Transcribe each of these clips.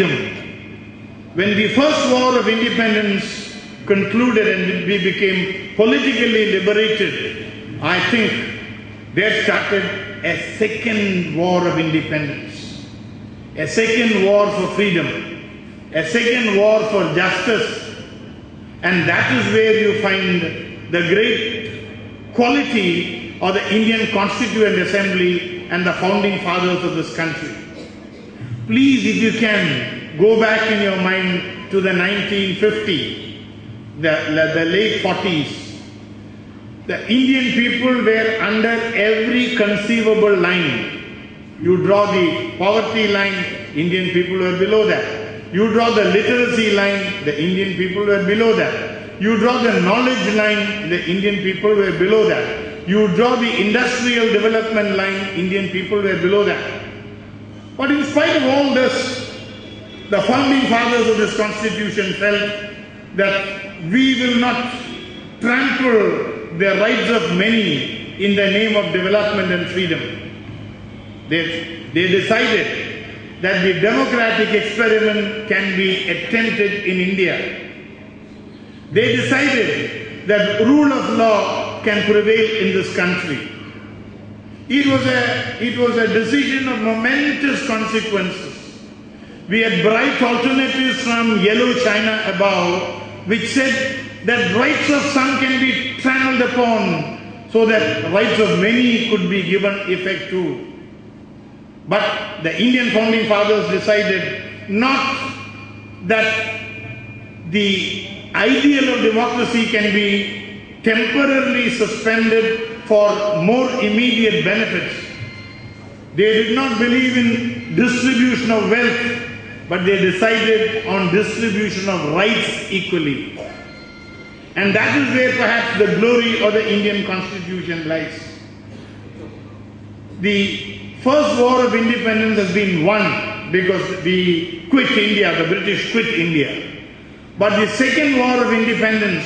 freedom. When the first war of independence concluded and we became politically liberated, I think there started a second war of independence, a second war for freedom, a second war for justice, and that is where you find the great quality of the Indian Constituent Assembly and the founding fathers of this country. Please, if you can, go back in your mind to the 1950, the late 40s. The Indian people were under every conceivable line. You draw the poverty line, Indian people were below that. You draw the literacy line, the Indian people were below that. You draw the knowledge line, the Indian people were below that. You draw the industrial development line, Indian people were below that. But in spite of all this, the founding fathers of this constitution felt that we will not trample the rights of many in the name of development and freedom. They decided that the democratic experiment can be attempted in India. They decided that rule of law can prevail in this country. It was a decision of momentous consequences. We had bright alternatives from yellow China above, which said that rights of some can be trampled upon so that rights of many could be given effect to. But the Indian founding fathers decided not that the ideal of democracy can be temporarily suspended for more immediate benefits. They did not believe in distribution of wealth, but they decided on distribution of rights equally. And that is where perhaps the glory of the Indian Constitution lies. The first war of independence has been won because we quit India, the British quit India. But the second war of independence,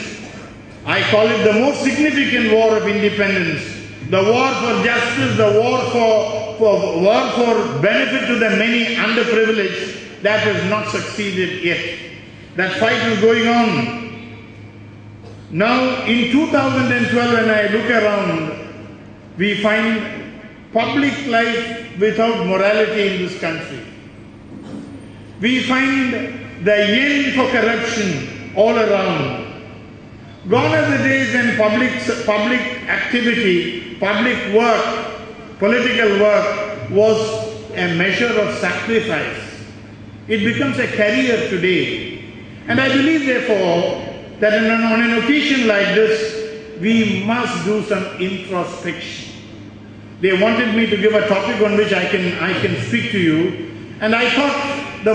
I call it the most significant war of independence, the war for justice, the war for benefit to the many underprivileged, that has not succeeded yet. That fight is going on. Now in 2012, when I look around, we find public life without morality in this country. We find the yen for corruption all around. Gone are the days when public activity, public work, political work was a measure of sacrifice. It becomes a career today. And I believe therefore that on an occasion like this, we must do some introspection. They wanted me to give a topic on which I can speak to you, and I thought the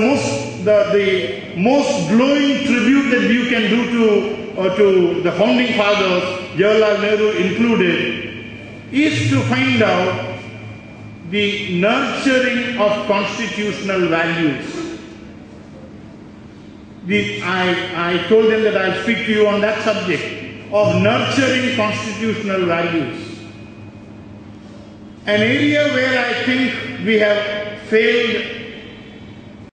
most glowing tribute that you can do to the founding fathers, Jawaharlal Nehru included, is to find out the nurturing of constitutional values. I told them that I'll speak to you on that subject of nurturing constitutional values. An area where I think we have failed